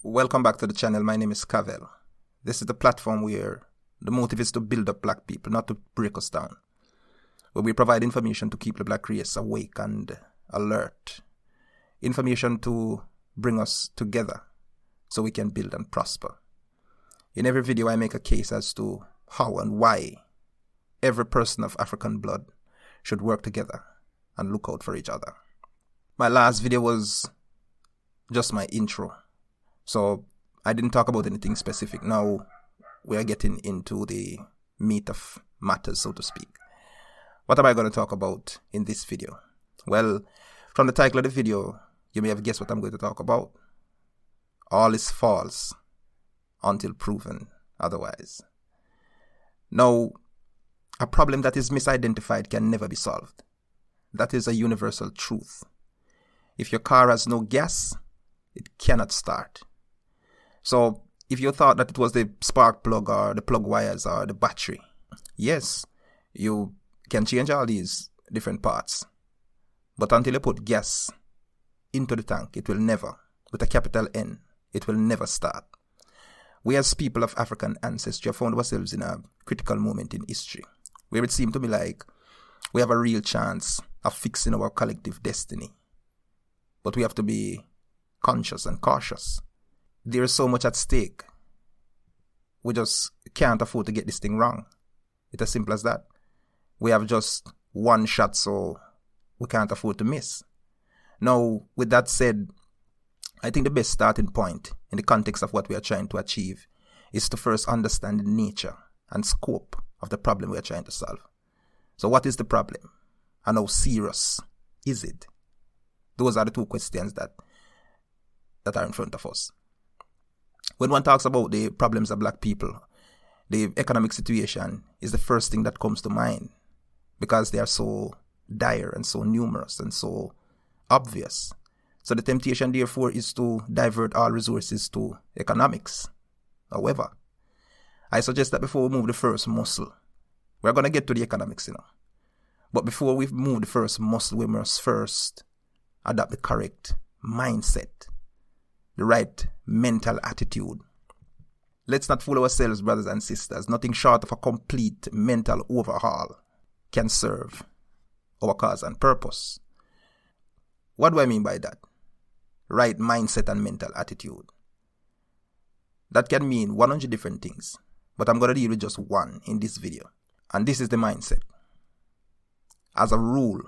Welcome back to the channel. My name is Cavell. This is the platform where the motive is to build up black people, not to break us down. Where we provide information to keep the black race awake and alert. Information to bring us together so we can build and prosper. In every video I make a case as to how and why every person of African blood should work together and look out for each other. My last video was just my intro. So I didn't talk about anything specific. Now we are getting into the meat of matters, so to speak. What am I going to talk about in this video? Well, from the title of the video, you may have guessed what I'm going to talk about. All is false until proven otherwise. Now, a problem that is misidentified can never be solved. That is a universal truth. If your car has no gas, it cannot start. So, if you thought that it was the spark plug or the plug wires or the battery, yes, you can change all these different parts. But until you put gas into the tank, it will never, with a capital N, it will never start. We as people of African ancestry have found ourselves in a critical moment in history, where it seemed to me like we have a real chance of fixing our collective destiny. But we have to be conscious and cautious. There is so much at stake. We just can't afford to get this thing wrong. It's as simple as that. We have just one shot, so we can't afford to miss. Now, with that said, I think the best starting point in the context of what we are trying to achieve is to first understand the nature and scope of the problem we are trying to solve. So what is the problem? And how serious is it? Those are the two questions that are in front of us. When one talks about the problems of black people, the economic situation is the first thing that comes to mind because they are so dire and so numerous and so obvious. So the temptation, therefore, is to divert all resources to economics. However, I suggest that before we move the first muscle, we're going to get to the economics, But before we move the first muscle, we must first adopt the correct mindset, the right mental attitude. Let's not fool ourselves, brothers and sisters. Nothing short of a complete mental overhaul can serve our cause and purpose. What do I mean by that? Right mindset and mental attitude. That can mean 100 different things, but I'm going to deal with just one in this video. And this is the mindset. As a rule,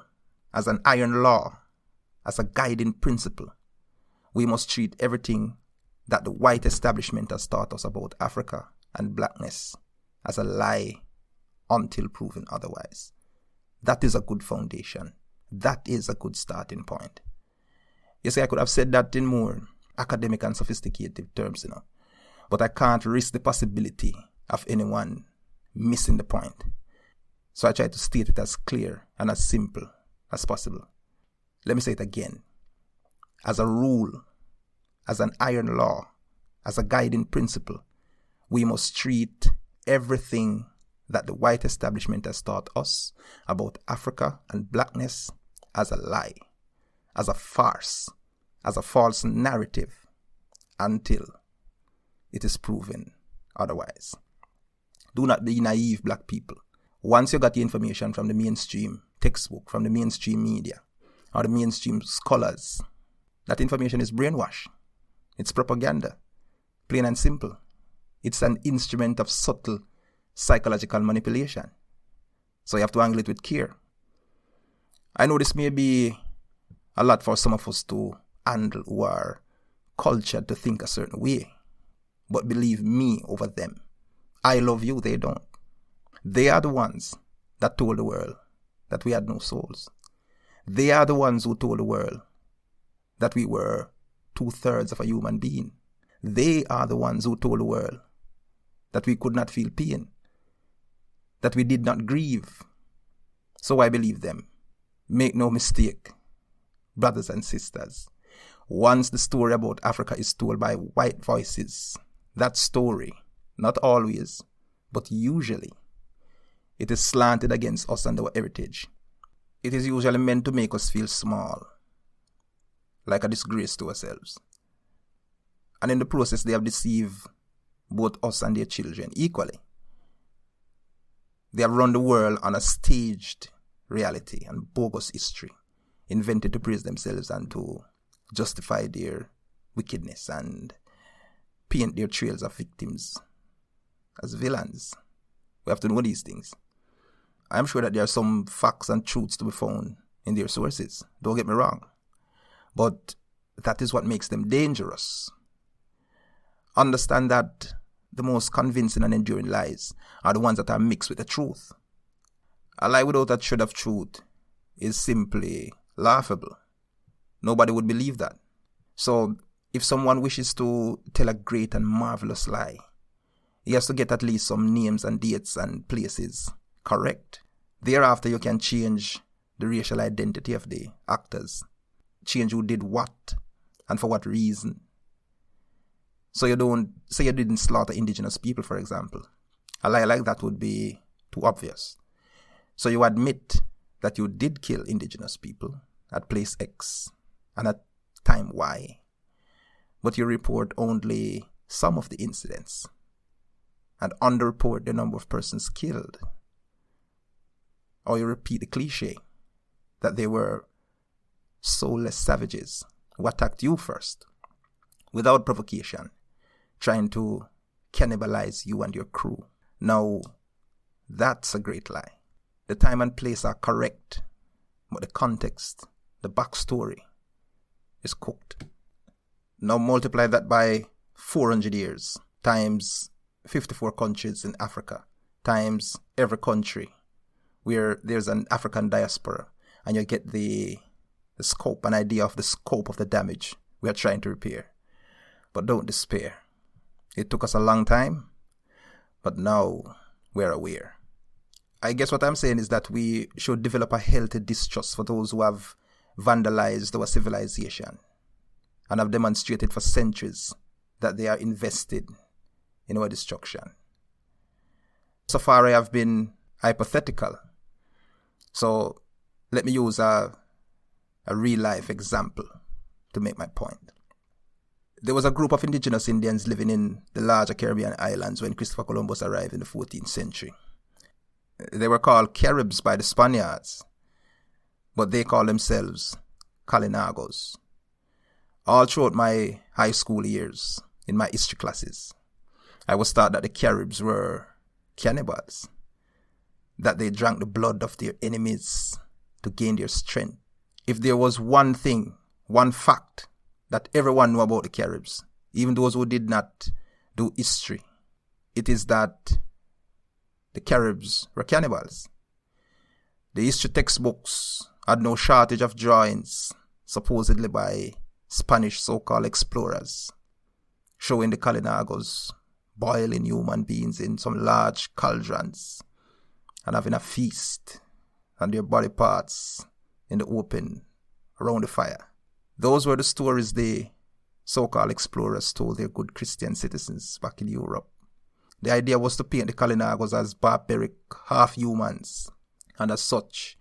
as an iron law, as a guiding principle, we must treat everything that the white establishment has taught us about Africa and blackness as a lie until proven otherwise. That is a good foundation. That is a good starting point. You see, I could have said that in more academic and sophisticated terms, but I can't risk the possibility of anyone missing the point. So I try to state it as clear and as simple as possible. Let me say it again. As a rule, as an iron law, as a guiding principle, we must treat everything that the white establishment has taught us about Africa and blackness as a lie, as a farce, as a false narrative, until it is proven otherwise. Do not be naive, black people. Once you got the information from the mainstream textbook, from the mainstream media, or the mainstream scholars, that information is brainwash. It's propaganda, plain and simple. It's an instrument of subtle psychological manipulation. So you have to handle it with care. I know this may be a lot for some of us to handle who are cultured to think a certain way. But believe me over them. I love you, they don't. They are the ones that told the world that we had no souls. They are the ones who told the world that we were 2/3 of a human being. They are the ones who told the world that we could not feel pain, that we did not grieve. So I believe them. Make no mistake, brothers and sisters. Once the story about Africa is told by white voices, that story, not always, but usually, it is slanted against us and our heritage. It is usually meant to make us feel small, like a disgrace to ourselves. And in the process, they have deceived both us and their children equally. They have run the world on a staged reality and bogus history, invented to praise themselves and to justify their wickedness and paint their trails of victims as villains. We have to know these things. I'm sure that there are some facts and truths to be found in their sources. Don't get me wrong. But that is what makes them dangerous. Understand that the most convincing and enduring lies are the ones that are mixed with the truth. A lie without a shred of truth is simply laughable. Nobody would believe that. So, if someone wishes to tell a great and marvelous lie, he has to get at least some names and dates and places correct. Thereafter, you can change the racial identity of the actors, change who did what and for what reason. So you don't say you didn't slaughter indigenous people, for example. A lie like that would be too obvious. So you admit that you did kill indigenous people at place X and at time Y, but you report only some of the incidents and underreport the number of persons killed. Or you repeat the cliche that they were soulless savages who attacked you first, without provocation, trying to cannibalize you and your crew. Now, that's a great lie. The time and place are correct, but the context, the backstory, is cooked. Now multiply that by 400 years, times 54 countries in Africa, times every country where there's an African diaspora, and you get the scope, an idea of the scope of the damage we are trying to repair. But don't despair. It took us a long time, but now we're aware. I guess what I'm saying is that we should develop a healthy distrust for those who have vandalized our civilization and have demonstrated for centuries that they are invested in our destruction. So far I have been hypothetical. So let me use a real-life example to make my point. There was a group of indigenous Indians living in the larger Caribbean islands when Christopher Columbus arrived in the 14th century. They were called Caribs by the Spaniards, but they call themselves Kalinagos. All throughout my high school years, in my history classes, I was taught that the Caribs were cannibals, that they drank the blood of their enemies to gain their strength. If there was one thing, one fact that everyone knew about the Caribs, even those who did not do history, it is that the Caribs were cannibals. The history textbooks had no shortage of drawings, supposedly by Spanish so-called explorers, showing the Kalinagos boiling human beings in some large cauldrons and having a feast, and their body parts in the open around the fire. Those were the stories the so-called explorers told their good Christian citizens back in Europe. The idea was to paint the Kalinagos as barbaric half-humans, and as such,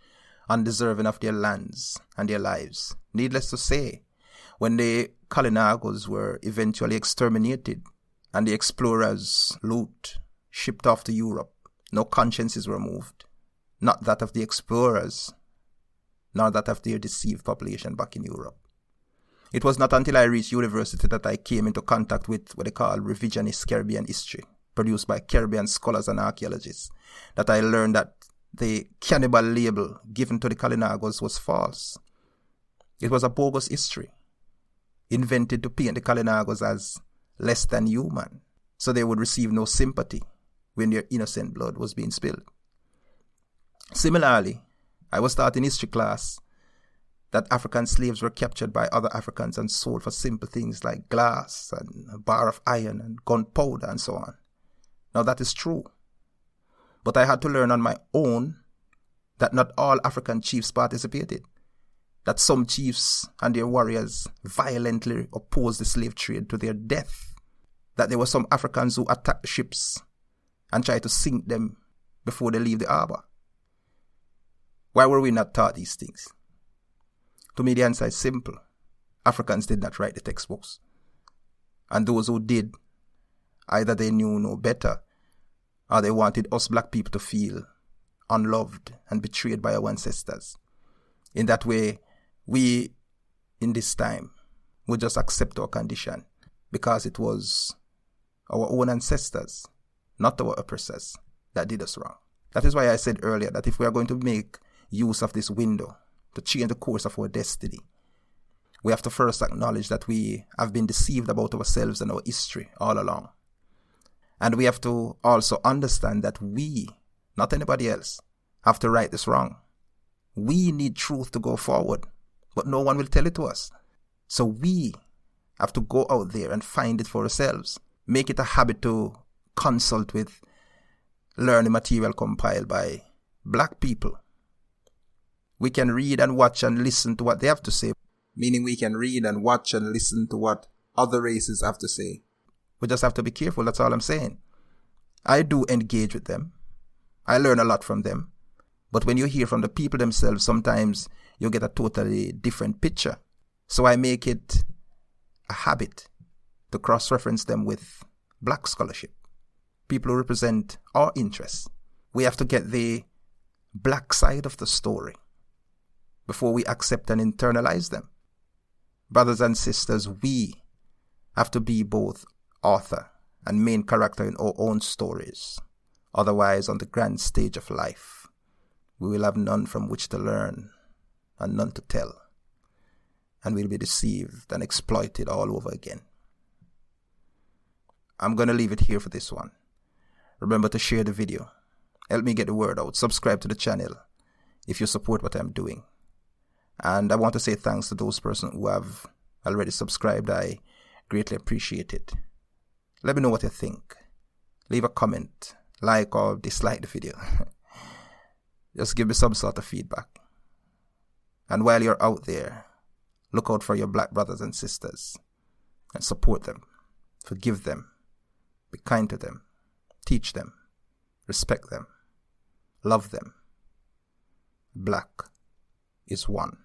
undeserving of their lands and their lives. Needless to say, when the Kalinagos were eventually exterminated and the explorers' loot shipped off to Europe, no consciences were moved, not that of the explorers, nor that of their deceived population back in Europe. It was not until I reached university that I came into contact with what they call revisionist Caribbean history, produced by Caribbean scholars and archaeologists, that I learned that the cannibal label given to the Kalinagos was false. It was a bogus history, invented to paint the Kalinagos as less than human, so they would receive no sympathy when their innocent blood was being spilled. Similarly, I was taught in history class that African slaves were captured by other Africans and sold for simple things like glass and a bar of iron and gunpowder and so on. Now that is true. But I had to learn on my own that not all African chiefs participated, that some chiefs and their warriors violently opposed the slave trade to their death, that there were some Africans who attacked the ships and tried to sink them before they leave the harbor. Why were we not taught these things? To me, the answer is simple. Africans did not write the textbooks. And those who did, either they knew no better, or they wanted us black people to feel unloved and betrayed by our ancestors. In that way, we, in this time, would just accept our condition because it was our own ancestors, not our oppressors, that did us wrong. That is why I said earlier that if we are going to make use of this window to change the course of our destiny, we have to first acknowledge that we have been deceived about ourselves and our history all along. And we have to also understand that we, not anybody else, have to right this wrong. We need truth to go forward, but no one will tell it to us. So we have to go out there and find it for ourselves. Make it a habit to consult with learning material compiled by black people. We can read and watch and listen to what they have to say, meaning we can read and watch and listen to what other races have to say. We just have to be careful, that's all I'm saying. I do engage with them. I learn a lot from them. But when you hear from the people themselves, sometimes you get a totally different picture. So I make it a habit to cross-reference them with black scholarship, people who represent our interests. We have to get the black side of the story before we accept and internalize them. Brothers and sisters, we have to be both author and main character in our own stories. Otherwise, on the grand stage of life, we will have none from which to learn and none to tell. And we'll be deceived and exploited all over again. I'm going to leave it here for this one. Remember to share the video. Help me get the word out. Subscribe to the channel if you support what I'm doing. And I want to say thanks to those persons who have already subscribed. I greatly appreciate it. Let me know what you think. Leave a comment, like or dislike the video. Just give me some sort of feedback. And while you're out there, look out for your black brothers and sisters and support them. Forgive them. Be kind to them. Teach them. Respect them. Love them. Black is one.